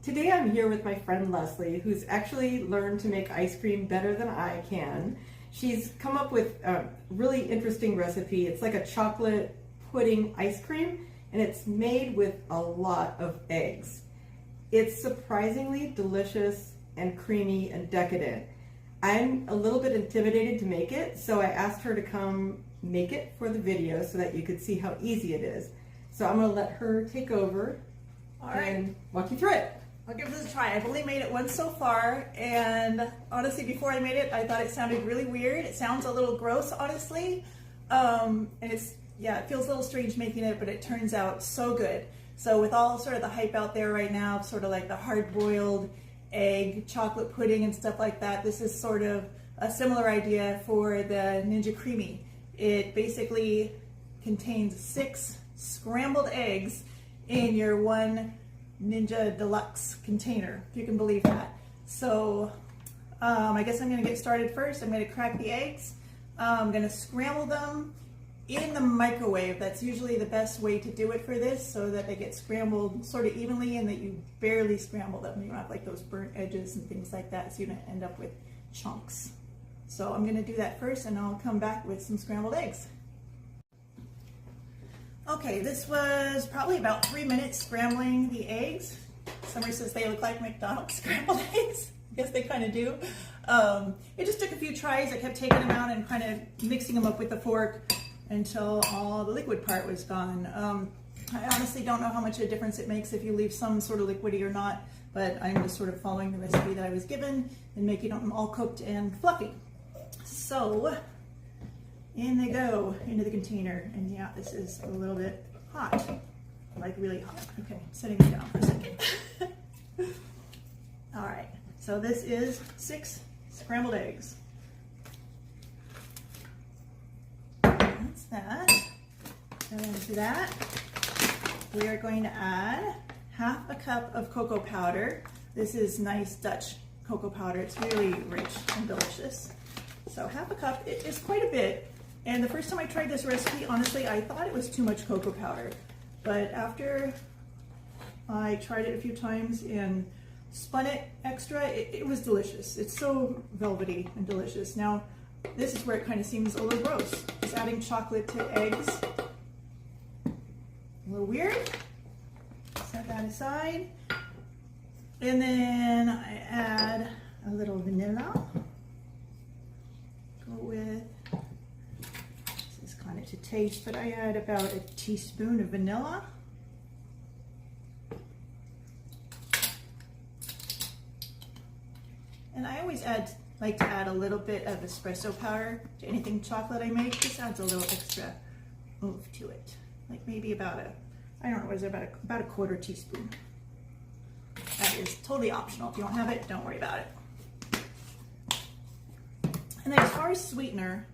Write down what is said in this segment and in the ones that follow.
Today I'm here with my friend Leslie, who's actually learned to make ice cream better than I can. She's come up with a really interesting recipe. It's like a chocolate pudding ice cream, and it's made with a lot of eggs. It's surprisingly delicious and creamy and decadent. I'm a little bit intimidated to make it, so I asked her to come make it for the video so that you could see how easy it is. So I'm going to let her take over and walk you through it. I'll give this a try. I've only made it once so far, and honestly, before I made it, I thought it sounded really weird. It sounds a little gross, honestly, and it feels a little strange making it, but it turns out so good. So with all sort of the hype out there right now, sort of like the hard-boiled egg chocolate pudding and stuff like that, this is sort of a similar idea for the Ninja Creami. It basically contains 6 scrambled eggs in your one Ninja Deluxe container, if you can believe that. So I guess I'm going to get started first. I'm going to crack the eggs. I'm going to scramble them in the microwave. That's usually the best way to do it for this, so that they get scrambled sort of evenly and that you barely scramble them. You don't have like those burnt edges and things like that, so you don't end up with chunks. So I'm going to do that first, and I'll come back with some scrambled eggs. Okay, this was probably about 3 minutes scrambling the eggs. Somebody says they look like McDonald's scrambled eggs. I guess they kind of do. It just took a few tries. I kept taking them out and kind of mixing them up with the fork until all the liquid part was gone. I honestly don't know how much of a difference it makes if you leave some sort of liquidy or not, but I'm just sort of following the recipe that I was given and making them all cooked and fluffy. So in they go into the container, and yeah, this is a little bit hot, like really hot. Okay, setting it down for a second. All right, so this is 6 scrambled eggs. That's that. And then to that, we are going to add half a cup of cocoa powder. This is nice Dutch cocoa powder. It's really rich and delicious. So half a cup, it is quite a bit. And the first time I tried this recipe, honestly, I thought it was too much cocoa powder. But after I tried it a few times and spun it extra, it was delicious. It's so velvety and delicious. Now, this is where it kind of seems a little gross. Just adding chocolate to eggs. A little weird. Set that aside. And then I add a little vanilla. Go with, this is kind of to taste, but I add about a teaspoon of vanilla. And I always like to add a little bit of espresso powder to anything chocolate I make. This adds a little extra oomph to it. Like maybe about I don't know, what is it, about a 1/4 teaspoon. That is totally optional. If you don't have it, don't worry about it. And then as far as sweetener,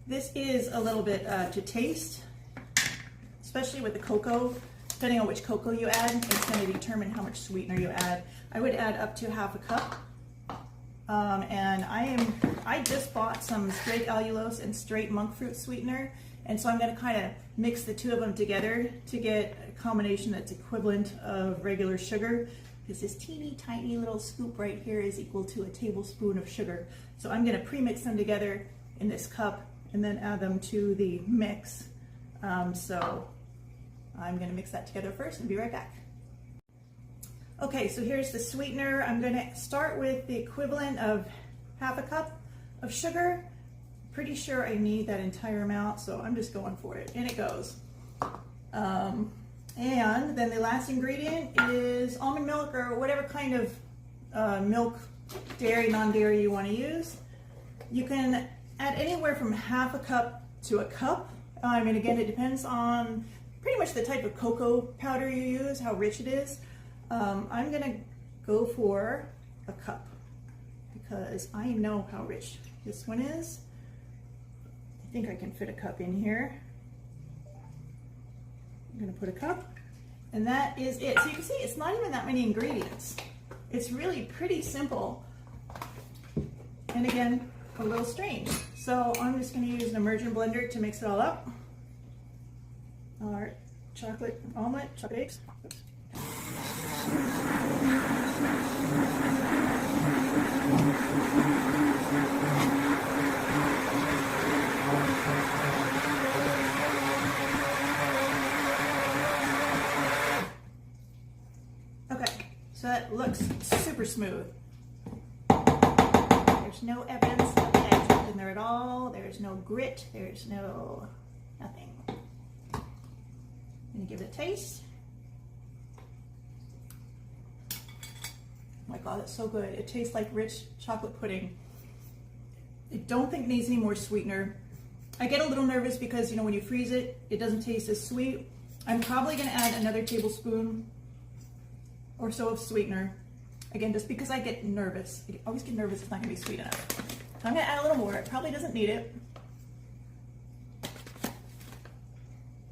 this is a little bit to taste, especially with the cocoa. Depending on which cocoa you add, it's going to determine how much sweetener you add. I would add up to half a cup. And I just bought some straight allulose and straight monk fruit sweetener, and so I'm going to kind of mix the two of them together to get a combination that's equivalent of regular sugar, because this teeny tiny little scoop right here is equal to a tablespoon of sugar. So I'm going to pre-mix them together in this cup and then add them to the mix. So I'm going to mix that together first and be right back. Okay, so here's the sweetener. I'm going to start with the equivalent of half a cup of sugar. Pretty sure I need that entire amount, so I'm just going for it. And it goes. And then the last ingredient is almond milk, or whatever kind of milk, dairy, non-dairy you want to use. You can add anywhere from half a cup to a cup. And again, it depends on pretty much the type of cocoa powder you use, how rich it is. I'm gonna go for a cup because I know how rich this one is. I think I can fit a cup in here. I'm gonna put a cup, and that is it. So you can see it's not even that many ingredients. It's really pretty simple. And again, a little strange. So I'm just gonna use an immersion blender to mix it all up. All right, chocolate omelet, chocolate eggs. Oops. Okay, so that looks super smooth. There's no evidence of the eggs left in there at all. There's no grit. There's no nothing. I'm gonna give it a taste. Oh my God, it's so good. It tastes like rich chocolate pudding. I don't think it needs any more sweetener. I get a little nervous because, you know, when you freeze it, it doesn't taste as sweet. I'm probably gonna add another tablespoon or so of sweetener. Again, just because I get nervous. I always get nervous it's not gonna be sweet enough. So I'm gonna add a little more. It probably doesn't need it.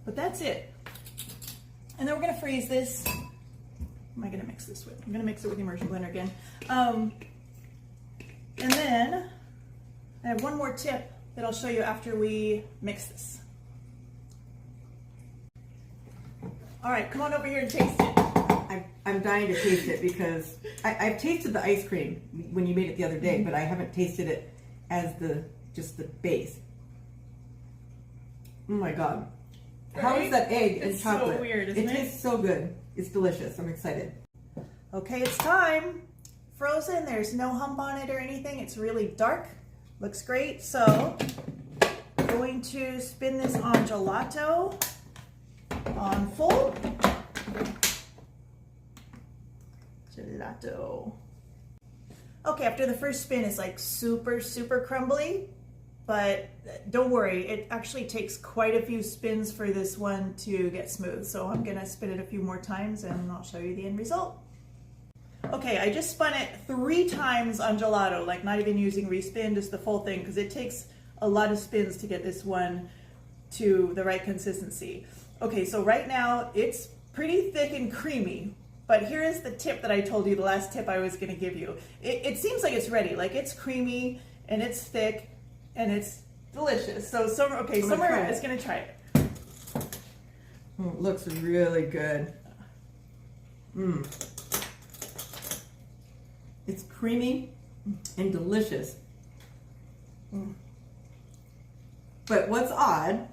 But that's it. And then we're gonna freeze this. What am I gonna mix this with? I'm gonna mix it with the immersion blender again. And then I have one more tip that I'll show you after we mix this. All right, come on over here and taste it. I'm dying to taste it because I've tasted the ice cream when you made it the other day, but I haven't tasted it as just the base. Oh my God. Right? How is that egg and It's chocolate? so weird, isn't it? It tastes so good. It's delicious. I'm excited. Okay, it's time. Frozen, there's no hump on it or anything. It's really dark. Looks great. So I'm going to spin this on gelato on full. Gelato. Okay, after the first spin, it's like super crumbly, but don't worry, it actually takes quite a few spins for this one to get smooth. So I'm gonna spin it a few more times and I'll show you the end result. Okay, I just spun it 3 times on gelato, like not even using respin, just the full thing, because it takes a lot of spins to get this one to the right consistency. Okay, so right now it's pretty thick and creamy, but here is the tip that I told you, the last tip I was gonna give you. It seems like it's ready, like it's creamy and it's thick and it's delicious. So Summer is gonna try it. Oh, it looks really good. It's creamy and delicious. But what's odd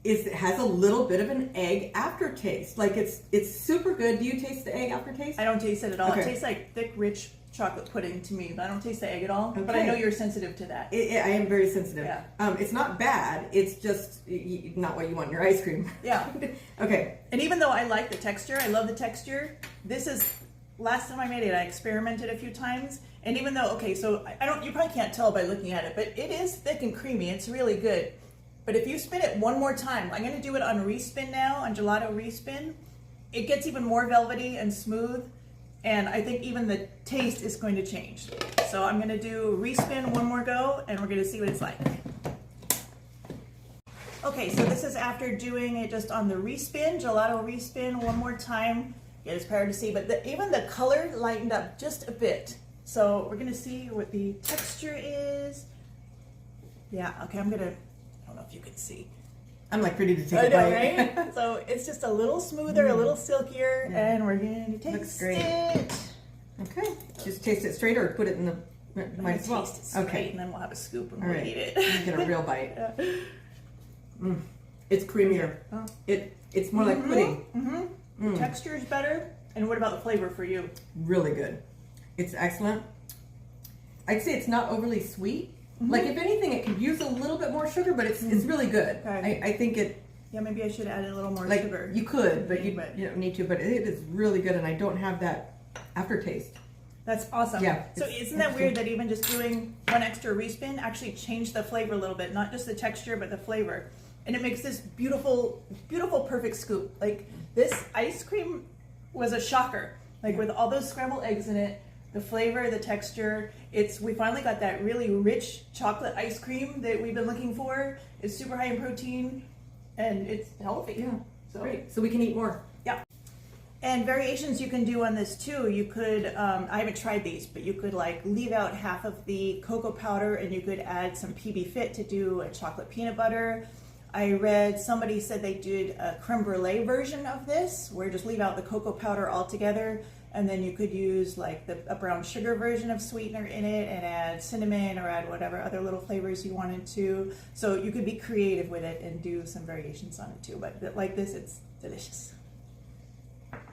is it has a little bit of an egg aftertaste. Like it's super good. Do you taste the egg aftertaste? I don't taste it at all. Okay. It tastes like thick, rich chocolate pudding to me, but I don't taste the egg at all. Okay. But I know you're sensitive to that. I am very sensitive. Yeah. It's not bad. It's just not what you want in your ice cream. Yeah. Okay. And even though I like the texture, I love the texture, this is, last time I made it, I experimented a few times. And even though, okay, so you probably can't tell by looking at it, but it is thick and creamy. It's really good. But if you spin it one more time, I'm going to do it on respin now, on gelato respin. It gets even more velvety and smooth, and I think even the taste is going to change. So I'm going to do respin one more go, and we're going to see what it's like. Okay, so this is after doing it just on the respin, gelato respin one more time. It is hard to see, but even the color lightened up just a bit. So we're going to see what the texture is. Yeah, okay, I don't know if you can see. I'm like ready to take I a know, bite. right? So it's just a little smoother, a little silkier, and we're going to taste Looks great. it. Okay. Just taste it straight or put it in the... Might as well. Taste it straight, Okay. and then we'll have a scoop and All we'll right. eat it. Get a real bite. It's creamier. Oh. It's more like pudding. The texture is better. And what about the flavor for you? Really good. It's excellent. I'd say it's not overly sweet. Like if anything, it could use a little bit more sugar, but it's really good. Okay. I think it. Yeah, maybe I should add a little more Like sugar. you could, but you don't need to. But it is really good, and I don't have that aftertaste. That's awesome. Yeah. So isn't that weird that even just doing one extra respin actually changed the flavor a little bit? Not just the texture, but the flavor. And it makes this beautiful, beautiful, perfect scoop. Like this ice cream was a shocker. Like with all those scrambled eggs in it, the flavor, the texture, we finally got that really rich chocolate ice cream that we've been looking for. It's super high in protein and it's healthy. Yeah. So Great. So we can eat more. yeah. And variations you can do on this too. You could, I haven't tried these, but you could like leave out half of the cocoa powder and you could add some PB Fit to do a chocolate peanut butter. I read somebody said they did a creme brulee version of this where just leave out the cocoa powder altogether, and then you could use like a brown sugar version of sweetener in it and add cinnamon or add whatever other little flavors you wanted to. So you could be creative with it and do some variations on it too. But like this, it's delicious.